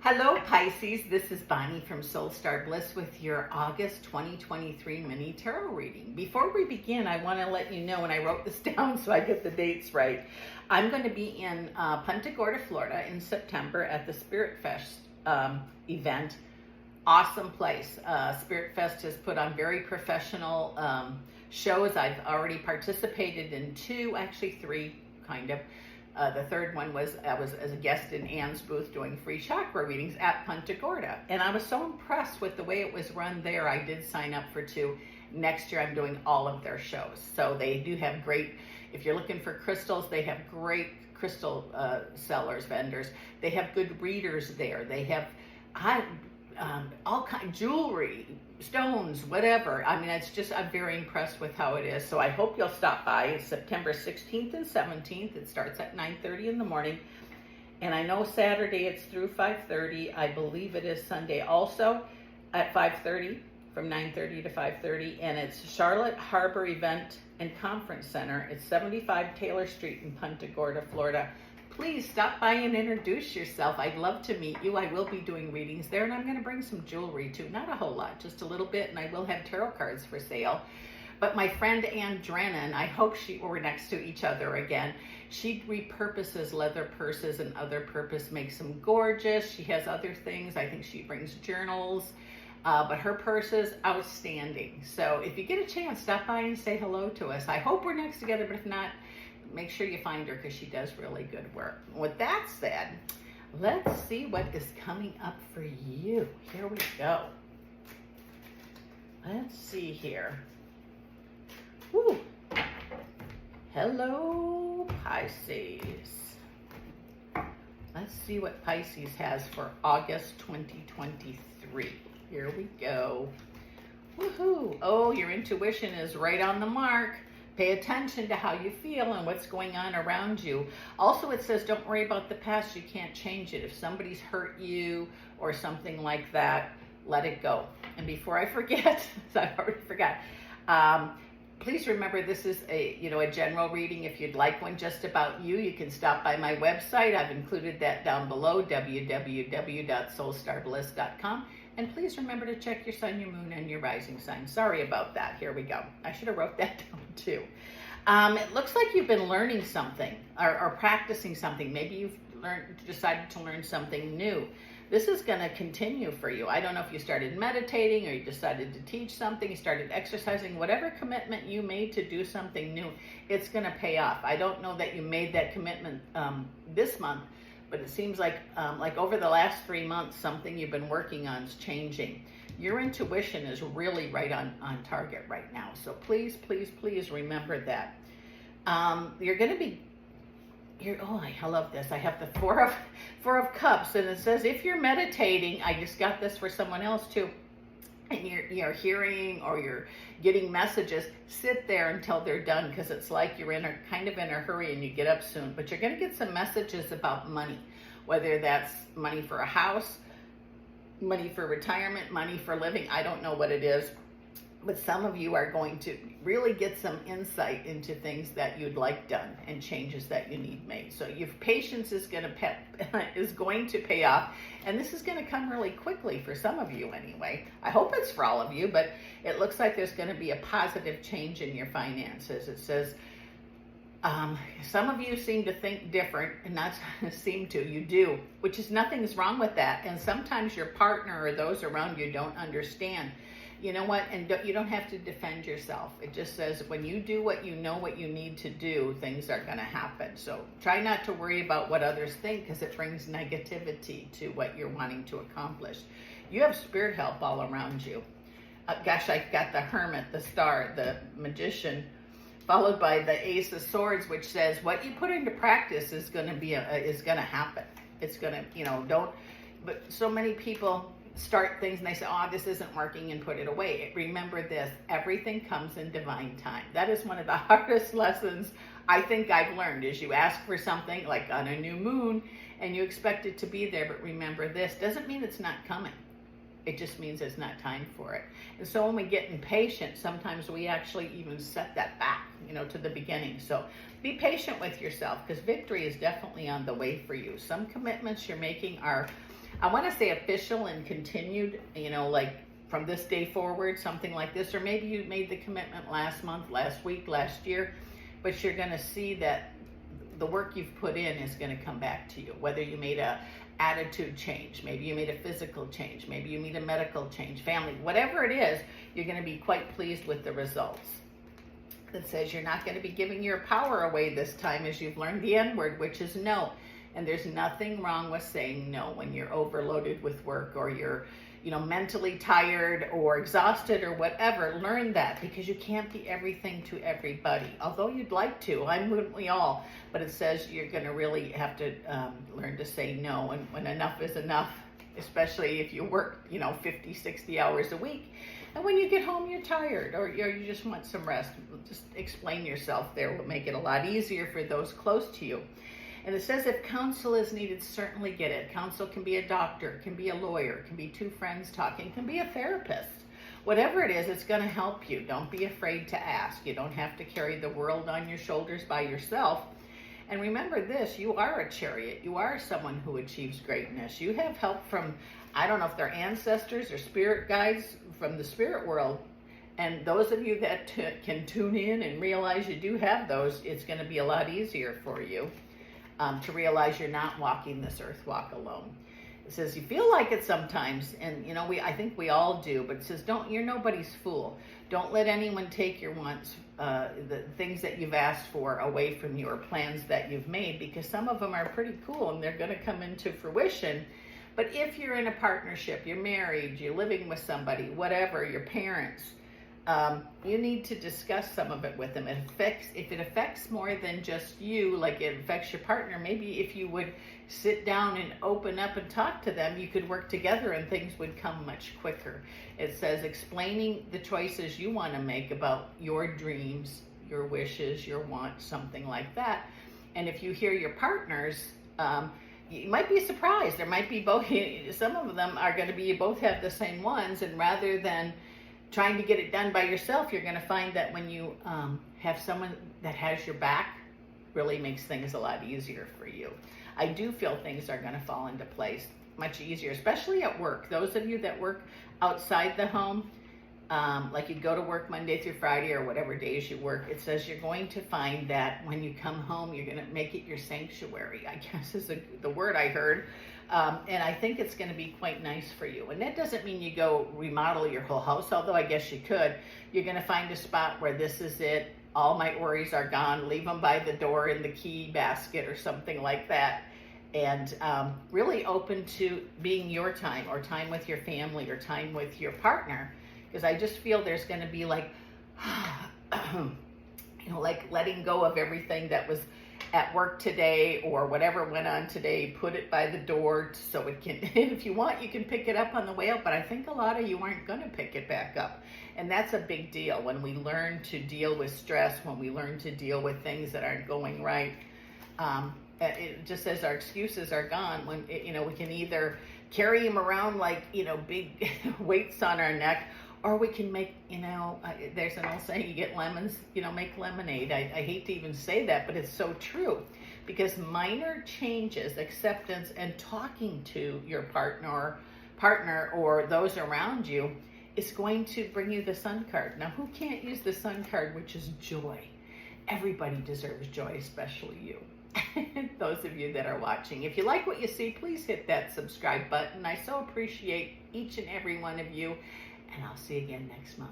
Hello Pisces, this is Bonnie from Soul Star Bliss with your August 2023 mini tarot reading. Before we begin, I want to let you know, and I wrote this down so I get the dates right, I'm going to be in Punta Gorda, Florida in September at the Spirit Fest event. Awesome place. Spirit Fest has put on very professional shows. I've already participated in two, actually three, kind of. The third one was I was as a guest in Ann's booth doing free chakra readings at Punta Gorda. And I was so impressed with the way it was run there. I did sign up for two. Next year I'm doing all of their shows. So they do have great, if you're looking for crystals, they have great crystal sellers, vendors. They have good readers there. They have all kind jewelry, stones, whatever. I mean, it's just, I'm very impressed with how it is. So I hope you'll stop by. It's September 16th and 17th. It starts at 9:30 in the morning. And I know Saturday it's through 5:30. I believe it is Sunday also at 5:30, from 9:30 to 5:30. And it's Charlotte Harbor Event and Conference Center. It's 75 Taylor Street in Punta Gorda, Florida. Please stop by and introduce yourself. I'd love to meet you. I will be doing readings there, and I'm going to bring some jewelry too. Not a whole lot, just a little bit, and I will have tarot cards for sale. But my friend Ann Drennen, I hope we're next to each other again. She repurposes leather purses and other purpose, makes them gorgeous. She has other things. I think she brings journals. But her purse is outstanding. So if you get a chance, stop by and say hello to us. I hope we're next together, but if not, make sure you find her because she does really good work. With that said, let's see what is coming up for you. Here we go. Let's see here. Woo. Hello, Pisces. Let's see what Pisces has for August 2023. Here we go. Woohoo. Oh, your intuition is right on the mark. Pay attention to how you feel and what's going on around you. Also, it says don't worry about the past. You can't change it. If somebody's hurt you or something like that, let it go. And before I forget, I already forgot, please remember this is a general reading. If you'd like one just about you, you can stop by my website. I've included that down below, www.soulstarbliss.com. And please remember to check your sun, your moon, and your rising sign. Sorry about that. Here we go. I should have wrote that down too. It looks like you've been learning something or practicing something. Maybe you've decided to learn something new. This is going to continue for you. I don't know if you started meditating or you decided to teach something, you started exercising, whatever commitment you made to do something new, it's going to pay off. I don't know that you made that commitment this month, but it seems like over the last 3 months, something you've been working on is changing. Your intuition is really right on target right now. So please, please, please remember that. You're going to be, I love this. I have the Four of Cups, and it says if you're meditating, I just got this for someone else too, and you're hearing or you're getting messages, sit there until they're done, because it's like you're kind of in a hurry and you get up soon. But you're going to get some messages about money, whether that's money for a house, money for retirement, money for living. I don't know what it is, but some of you are going to really get some insight into things that you'd like done and changes that you need made. So your patience is going to pay off, and this is going to come really quickly for some of you anyway. I hope it's for all of you, but it looks like there's going to be a positive change in your finances. It says some of you seem to think different, and not seem to, you do, which is nothing's wrong with that. And sometimes your partner or those around you don't understand. You know what? And you don't have to defend yourself. It just says when you do what you know what you need to do, things are going to happen. So try not to worry about what others think, because it brings negativity to what you're wanting to accomplish. You have spirit help all around you. Gosh, I've got the Hermit, the Star, the Magician, followed by the Ace of Swords, which says what you put into practice is going to happen. It's going to, but so many people start things and they say, oh, this isn't working, and put it away. Remember this, everything comes in divine time. That is one of the hardest lessons I think I've learned, is you ask for something like on a new moon and you expect it to be there, but remember this, doesn't mean it's not coming. It just means it's not time for it. And so when we get impatient, sometimes we actually even set that back, to the beginning. So be patient with yourself, because victory is definitely on the way for you. Some commitments you're making are I want to say official and continued, you know, like from this day forward, something like this. Or maybe you made the commitment last month, last week, last year, but you're going to see that the work you've put in is going to come back to you. Whether you made a attitude change, maybe you made a physical change, maybe you made a medical change, family, whatever it is, you're going to be quite pleased with the results. It says you're not going to be giving your power away this time, as you've learned the N word, which is no. And there's nothing wrong with saying no when you're overloaded with work, or you're, you know, mentally tired or exhausted or whatever. Learn that, because you can't be everything to everybody, although you'd like to. Wouldn't we all? But it says you're going to really have to learn to say no, and when enough is enough, especially if you work, you know, 50, 60 hours a week. And when you get home, you're tired, or you just want some rest. Just explain yourself there. Will make it a lot easier for those close to you. And it says if counsel is needed, certainly get it. Counsel can be a doctor, can be a lawyer, can be two friends talking, can be a therapist. Whatever it is, it's going to help you. Don't be afraid to ask. You don't have to carry the world on your shoulders by yourself. And remember this, you are a chariot. You are someone who achieves greatness. You have help from, I don't know if they're ancestors or spirit guides from the spirit world. And those of you that can tune in and realize you do have those, it's going to be a lot easier for you to realize you're not walking this earth walk alone. It says you feel like it sometimes, and you know, I think we all do, but it says you're nobody's fool. Don't let anyone take your wants, the things that you've asked for away from you, or plans that you've made, because some of them are pretty cool and they're going to come into fruition. But if you're in a partnership, you're married, you're living with somebody, whatever, your parents, you need to discuss some of it with them. If it affects more than just you, like it affects your partner, maybe if you would sit down and open up and talk to them, you could work together and things would come much quicker. It says explaining the choices you want to make about your dreams, your wishes, your wants, something like that. And if you hear your partners, you might be surprised. There might be both, some of them are going to be, you both have the same ones, and rather than trying to get it done by yourself, you're going to find that when you have someone that has your back, really makes things a lot easier for you. I do feel things are going to fall into place much easier, especially at work. Those of you that work outside the home, like you go to work Monday through Friday or whatever days you work, it says you're going to find that when you come home, you're going to make it your sanctuary, I guess is the word I heard. And I think it's going to be quite nice for you. And that doesn't mean you go remodel your whole house, although I guess you could. You're going to find a spot where this is it. All my worries are gone. Leave them by the door in the key basket or something like that. And really open to being your time, or time with your family, or time with your partner. Because I just feel there's going to be like, you know, like letting go of everything that was at work today or whatever went on today. Put it by the door so it can, if you want, you can pick it up on the way out. But I think a lot of you aren't going to pick it back up. And that's a big deal when we learn to deal with stress, when we learn to deal with things that aren't going right. It just says our excuses are gone. When, you know, we can either carry them around like, you know, big weights on our neck, or we can make, you know, there's an old saying, you get lemons, you know, make lemonade. I hate to even say that, but it's so true. Because minor changes, acceptance, and talking to your partner or those around you is going to bring you the Sun card. Now, who can't use the Sun card, which is joy? Everybody deserves joy, especially you. Those of you that are watching. If you like what you see, please hit that subscribe button. I so appreciate each and every one of you. And I'll see you again next month.